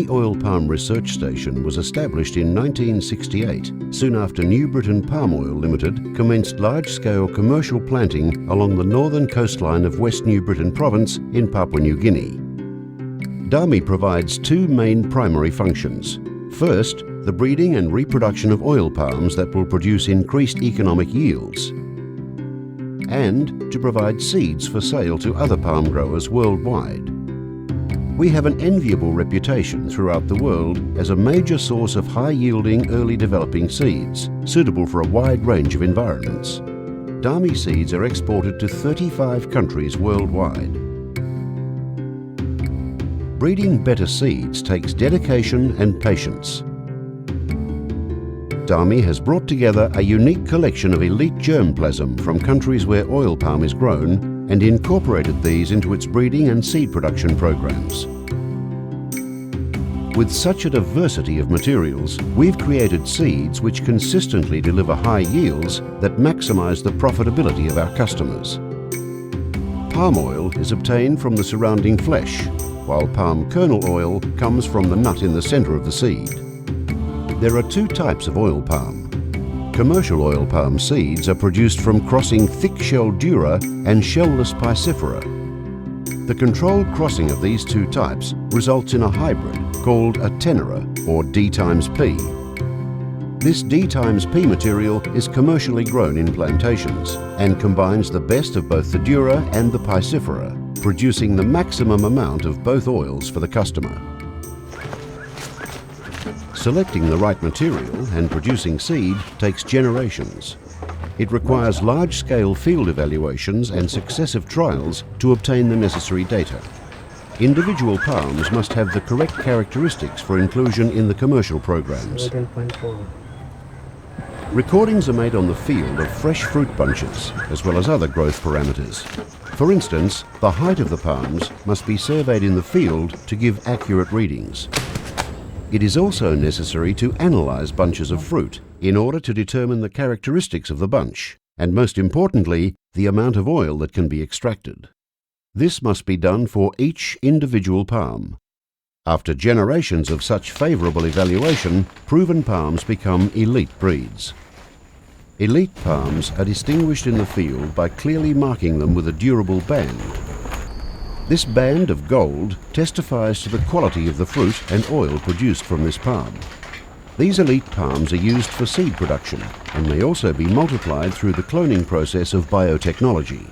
Dami Oil Palm Research Station was established in 1968, soon after New Britain Palm Oil Limited commenced large-scale commercial planting along the northern coastline of West New Britain Province in Papua New Guinea. Dami provides two main primary functions. First, the breeding and reproduction of oil palms that will produce increased economic yields, and to provide seeds for sale to other palm growers worldwide. We have an enviable reputation throughout the world as a major source of high-yielding, early developing seeds, suitable for a wide range of environments. Dami seeds are exported to 35 countries worldwide. Breeding better seeds takes dedication and patience. Dami has brought together a unique collection of elite germplasm from countries where oil palm is grown and incorporated these into its breeding and seed production programs. With such a diversity of materials, we've created seeds which consistently deliver high yields that maximize the profitability of our customers. Palm oil is obtained from the surrounding flesh, while palm kernel oil comes from the nut in the center of the seed. There are two types of oil palm. Commercial oil palm seeds are produced from crossing thick-shelled dura and shellless piscifera. The controlled crossing of these two types results in a hybrid called a tenera, or D times P. This D times P material is commercially grown in plantations and combines the best of both the dura and the piscifera, producing the maximum amount of both oils for the customer. Selecting the right material and producing seed takes generations. It requires large-scale field evaluations and successive trials to obtain the necessary data. Individual palms must have the correct characteristics for inclusion in the commercial programs. Recordings are made on the field of fresh fruit bunches, as well as other growth parameters. For instance, the height of the palms must be surveyed in the field to give accurate readings. It is also necessary to analyze bunches of fruit in order to determine the characteristics of the bunch, and most importantly, the amount of oil that can be extracted. This must be done for each individual palm. After generations of such favorable evaluation, proven palms become elite breeds. Elite palms are distinguished in the field by clearly marking them with a durable band. This band of gold testifies to the quality of the fruit and oil produced from this palm. These elite palms are used for seed production and may also be multiplied through the cloning process of biotechnology.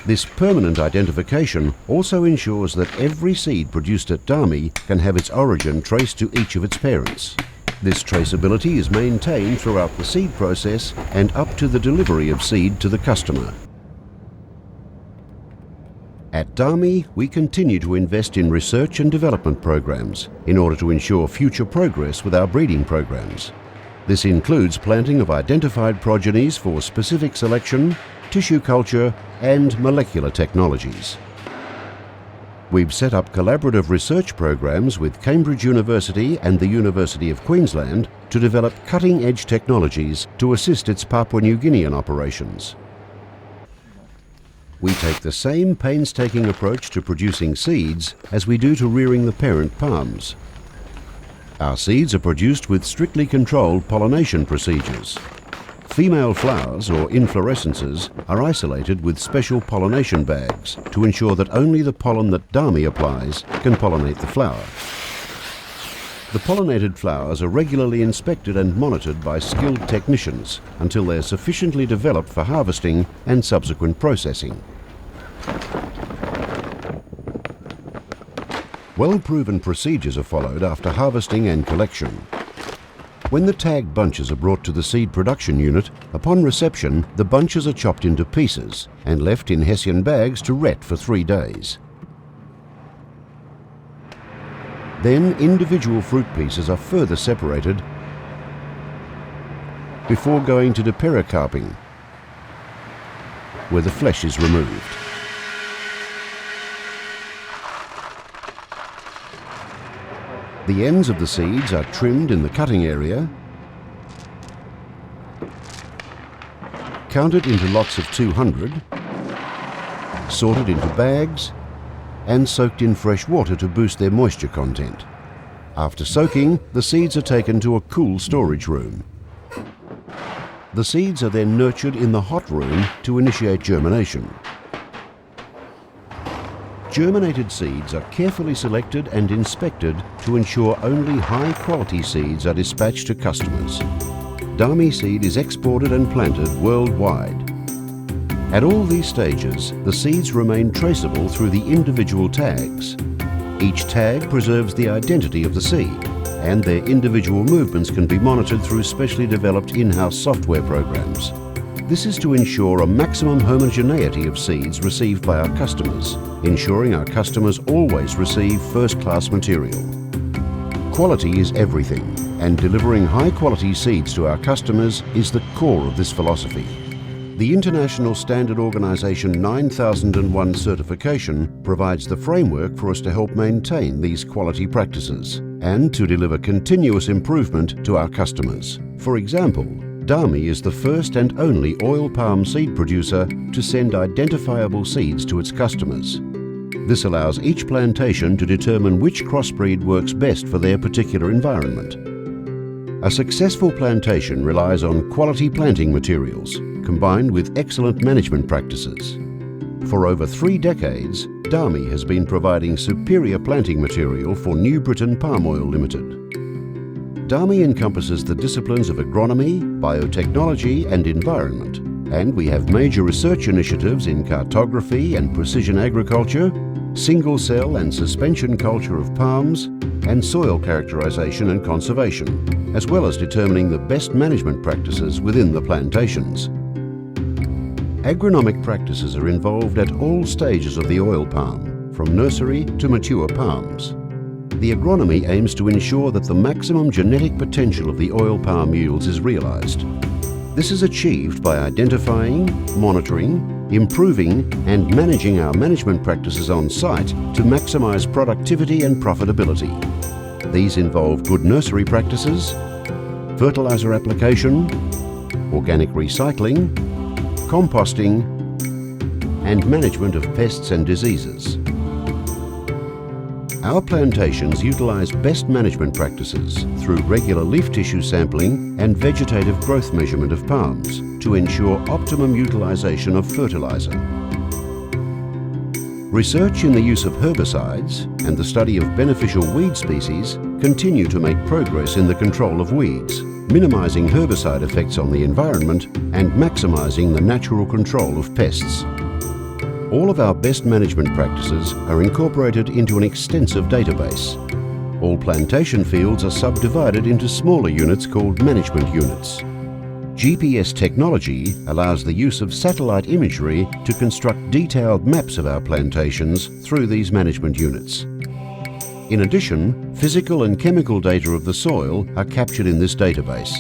This permanent identification also ensures that every seed produced at Dami can have its origin traced to each of its parents. This traceability is maintained throughout the seed process and up to the delivery of seed to the customer. At Dami, we continue to invest in research and development programs in order to ensure future progress with our breeding programs. This includes planting of identified progenies for specific selection, tissue culture, and molecular technologies. We've set up collaborative research programs with Cambridge University and the University of Queensland to develop cutting-edge technologies to assist its Papua New Guinean operations. We take the same painstaking approach to producing seeds as we do to rearing the parent palms. Our seeds are produced with strictly controlled pollination procedures. Female flowers, or inflorescences, are isolated with special pollination bags to ensure that only the pollen that Dami applies can pollinate the flower. The pollinated flowers are regularly inspected and monitored by skilled technicians until they are sufficiently developed for harvesting and subsequent processing. Well-proven procedures are followed after harvesting and collection. When the tagged bunches are brought to the seed production unit, upon reception, the bunches are chopped into pieces and left in Hessian bags to ret for 3 days. Then individual fruit pieces are further separated before going to pericarping, where the flesh is removed. The ends of the seeds are trimmed in the cutting area, counted into lots of 200, sorted into bags, and soaked in fresh water to boost their moisture content. After soaking, the seeds are taken to a cool storage room. The seeds are then nurtured in the hot room to initiate germination. Germinated seeds are carefully selected and inspected to ensure only high-quality seeds are dispatched to customers. Dami seed is exported and planted worldwide. At all these stages, the seeds remain traceable through the individual tags. Each tag preserves the identity of the seed, and their individual movements can be monitored through specially developed in-house software programs. This is to ensure a maximum homogeneity of seeds received by our customers, ensuring our customers always receive first-class material. Quality is everything, and delivering high-quality seeds to our customers is the core of this philosophy. The International Standard Organization 9001 certification provides the framework for us to help maintain these quality practices and to deliver continuous improvement to our customers. For example, Dami is the first and only oil palm seed producer to send identifiable seeds to its customers. This allows each plantation to determine which crossbreed works best for their particular environment. A successful plantation relies on quality planting materials combined with excellent management practices. For over 3 decades, Dami has been providing superior planting material for New Britain Palm Oil Limited. Dami encompasses the disciplines of agronomy, biotechnology and environment, and we have major research initiatives in cartography and precision agriculture, single-cell and suspension culture of palms, and soil characterization and conservation, as well as determining the best management practices within the plantations. Agronomic practices are involved at all stages of the oil palm, from nursery to mature palms. The agronomy aims to ensure that the maximum genetic potential of the oil palm yields is realized. This is achieved by identifying, monitoring, improving and managing our management practices on site to maximize productivity and profitability. These involve good nursery practices, fertilizer application, organic recycling, composting, and management of pests and diseases. Our plantations utilize best management practices through regular leaf tissue sampling and vegetative growth measurement of palms to ensure optimum utilization of fertilizer. Research in the use of herbicides and the study of beneficial weed species continue to make progress in the control of weeds, minimizing herbicide effects on the environment and maximizing the natural control of pests. All of our best management practices are incorporated into an extensive database. All plantation fields are subdivided into smaller units called management units. GPS technology allows the use of satellite imagery to construct detailed maps of our plantations through these management units. In addition, physical and chemical data of the soil are captured in this database.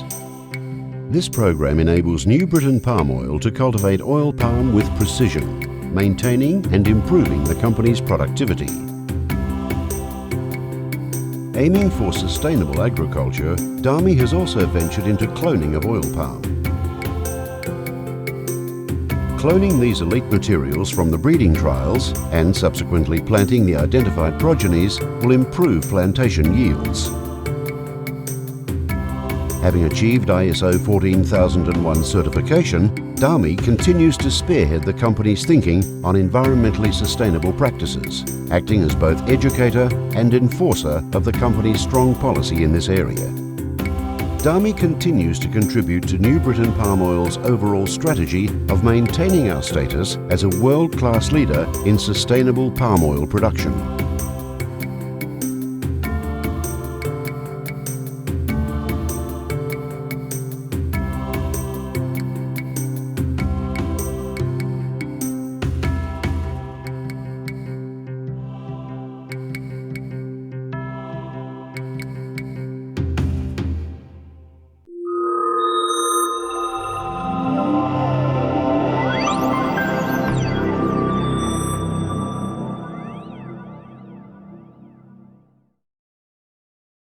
This program enables New Britain Palm Oil to cultivate oil palm with precision, maintaining and improving the company's productivity. Aiming for sustainable agriculture, Dami has also ventured into cloning of oil palm. Cloning these elite materials from the breeding trials and subsequently planting the identified progenies will improve plantation yields. Having achieved ISO 14001 certification, Dami continues to spearhead the company's thinking on environmentally sustainable practices, acting as both educator and enforcer of the company's strong policy in this area. Dami continues to contribute to New Britain Palm Oil's overall strategy of maintaining our status as a world-class leader in sustainable palm oil production.